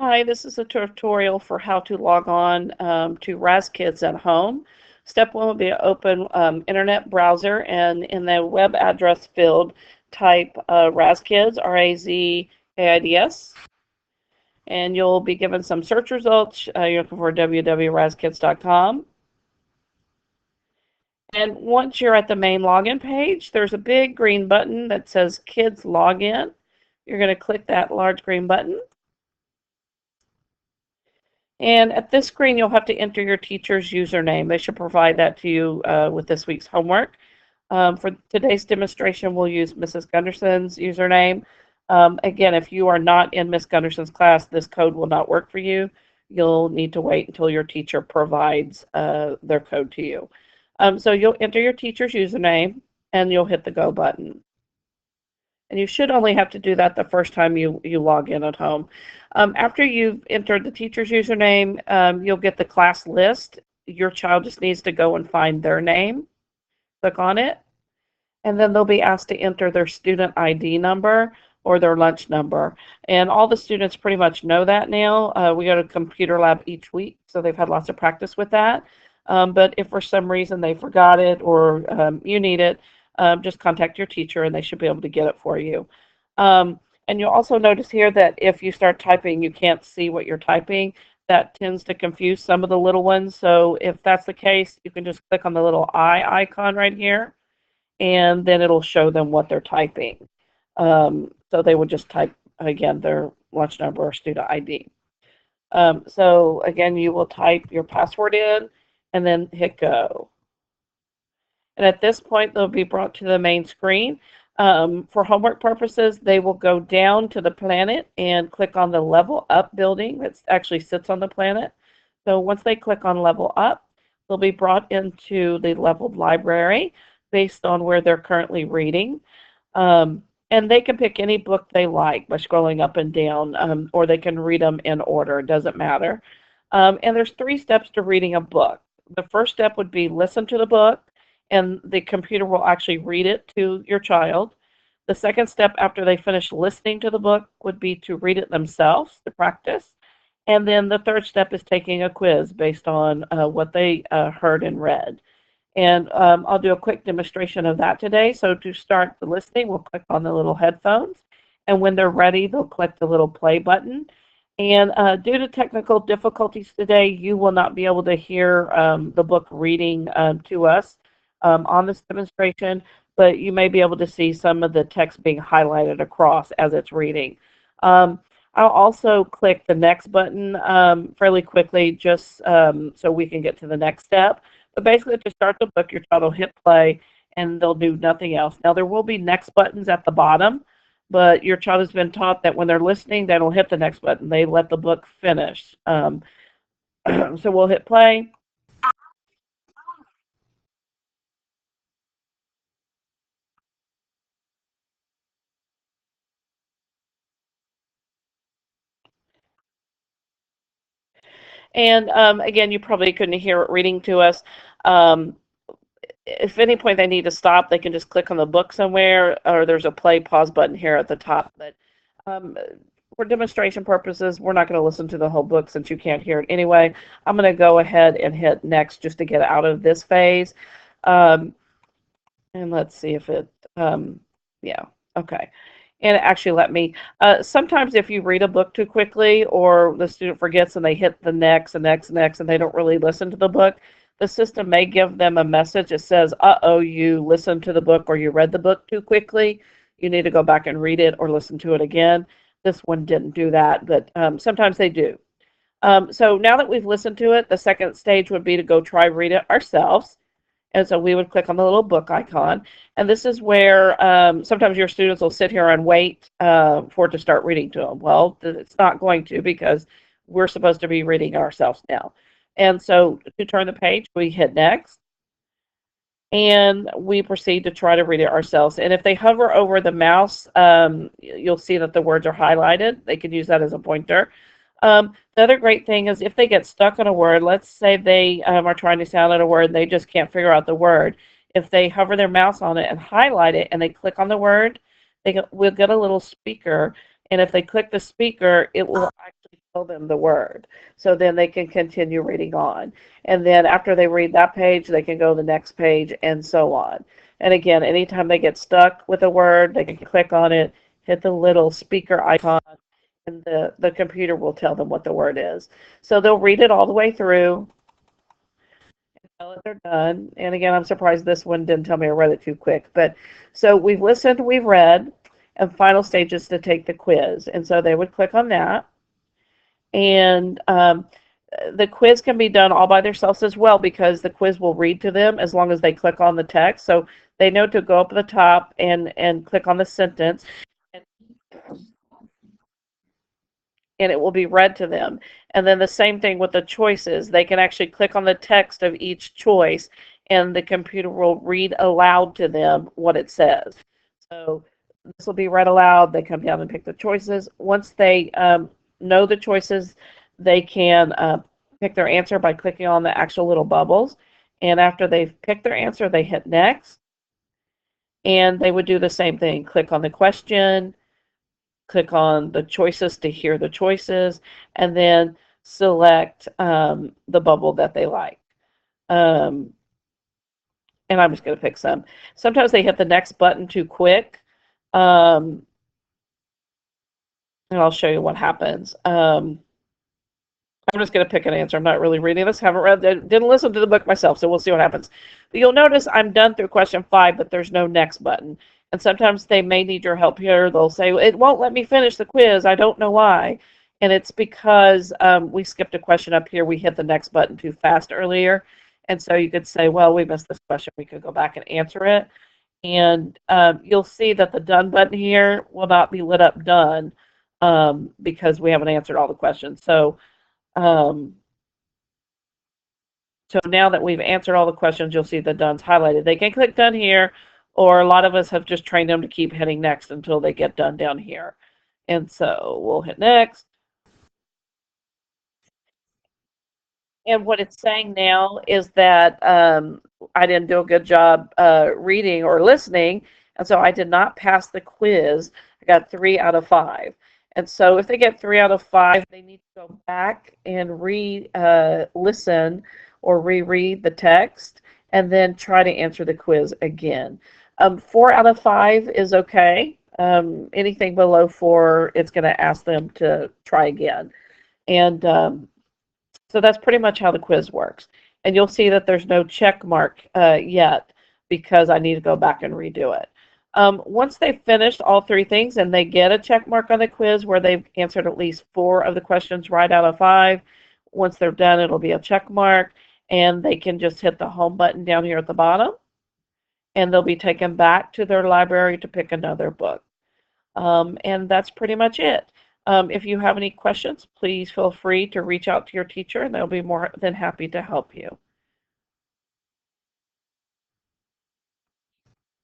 Hi, this is a tutorial for how to log on to Raz Kids at home. Step one will be to open internet browser, and in the web address field type Raz Kids, Razkids, and you'll be given some search results. You're looking for www.razkids.com. And once you're at the main login page, there's a big green button that says Kids Login. You're going to click that large green button. And at this screen, you'll have to enter your teacher's username. They should provide that to you with this week's homework. For today's demonstration, we'll use Mrs. Gunderson's username. Again, if you are not in Miss Gunderson's class, this code will not work for you. You'll need to wait until your teacher provides their code to you. So you'll enter your teacher's username, and you'll hit the Go button. And you should only have to do that the first time you log in at home. After you've entered the teacher's username, you'll get the class list. Your child just needs to go and find their name, click on it, and then they'll be asked to enter their student ID number or their lunch number. And all the students pretty much know that now. We go to computer lab each week, so they've had lots of practice with that. But if for some reason they forgot it or you need it, just contact your teacher and they should be able to get it for you. And you'll also notice here that if you start typing, you can't see what you're typing. That tends to confuse some of the little ones. So if that's the case, you can just click on the little eye icon right here, and then it'll show them what they're typing. So they would just type, again, their lunch number or student ID. So again, you will type your password in and then hit go. And at this point, they'll be brought to the main screen. For homework purposes, they will go down to the planet and click on the level up building that actually sits on the planet. So once they click on level up, they'll be brought into the leveled library based on where they're currently reading. And they can pick any book they like by scrolling up and down, or they can read them in order. It doesn't matter. And there's 3 steps to reading a book. The first step would be listen to the book, and the computer will actually read it to your child. The second step after they finish listening to the book would be to read it themselves to practice. And then the third step is taking a quiz based on what they heard and read. And I'll do a quick demonstration of that today. So to start the listening, we'll click on the little headphones. And when they're ready, they'll click the little play button. And due to technical difficulties today, you will not be able to hear the book reading to us on this demonstration, but you may be able to see some of the text being highlighted across as it's reading. I'll also click the next button fairly quickly just so we can get to the next step. But basically, to start the book, your child will hit play and they'll do nothing else. Now, there will be next buttons at the bottom, but your child has been taught that when they're listening, they don't hit the next button. They let the book finish. So we'll hit play. And again, you probably couldn't hear it reading to us. Um, if at any point they need to stop, they can just click on the book somewhere, or there's a play pause button here at the top. But um, for demonstration purposes, we're not going to listen to the whole book since you can't hear it anyway. I'm going to go ahead and hit next just to get out of this phase. And let's see if it, yeah, okay. And it actually let me, sometimes if you read a book too quickly or the student forgets and they hit the next and next and next and they don't really listen to the book, the system may give them a message that says, uh-oh, you listened to the book or you read the book too quickly. You need to go back and read it or listen to it again. This one didn't do that, but sometimes they do. So now that we've listened to it, the second stage would be to go try read it ourselves. And so we would click on the little book icon. And this is where sometimes your students will sit here and wait for it to start reading to them. Well, it's not going to because we're supposed to be reading ourselves now. And so to turn the page, we hit next. And we proceed to try to read it ourselves. And if they hover over the mouse, you'll see that the words are highlighted. They can use that as a pointer. The other great thing is if they get stuck on a word, let's say they are trying to sound out a word and they just can't figure out the word. If they hover their mouse on it and highlight it and they click on the word, will get a little speaker. And if they click the speaker, it will actually tell them the word. So then they can continue reading on. And then after they read that page, they can go to the next page and so on. And again, anytime they get stuck with a word, they can click on it, hit the little speaker icon, and the computer will tell them what the word is. So they'll read it all the way through until they're done. And again, I'm surprised this one didn't tell me I read it too quick. But so we've listened, we've read, and final stage is to take the quiz. And so they would click on that. And the quiz can be done all by themselves as well because the quiz will read to them as long as they click on the text. So they know to go up at the top and click on the sentence, and, and it will be read to them. And then the same thing with the choices. They can actually click on the text of each choice, and the computer will read aloud to them what it says. So this will be read aloud. They come down and pick the choices. Once they know the choices, they can pick their answer by clicking on the actual little bubbles. And after they've picked their answer, they hit next. And they would do the same thing. Click on the question, click on the choices to hear the choices, and then select the bubble that they like. Um, and I'm just going to pick some. Sometimes they hit the next button too quick. And I'll show you what happens. I'm just going to pick an answer. I'm not really reading this. Haven't read, didn't listen to the book myself, so we'll see what happens. But you'll notice I'm done through question 5, but there's no next button. And sometimes they may need your help here. They'll say, it won't let me finish the quiz. I don't know why. And it's because we skipped a question up here. We hit the next button too fast earlier. And so you could say, well, we missed this question. We could go back and answer it. And you'll see that the done button here will not be lit up done because we haven't answered all the questions. Um, so now that we've answered all the questions, you'll see the done's highlighted. They can click done here, or a lot of us have just trained them to keep hitting next until they get done down here. And so we'll hit next. And what it's saying now is that I didn't do a good job reading or listening, and so I did not pass the quiz. I got 3 out of 5. And so if they get 3 out of 5, they need to go back and listen or reread the text and then try to answer the quiz again. 4 out of 5 is okay. Anything below 4, it's going to ask them to try again. And so that's pretty much how the quiz works. And you'll see that there's no check mark yet because I need to go back and redo it. Once they've finished all 3 things and they get a check mark on the quiz where they've answered at least 4 of the questions right out of 5, once they're done, it'll be a check mark, and they can just hit the home button down here at the bottom, and they'll be taken back to their library to pick another book. And that's pretty much it. If you have any questions, please feel free to reach out to your teacher, and they'll be more than happy to help you.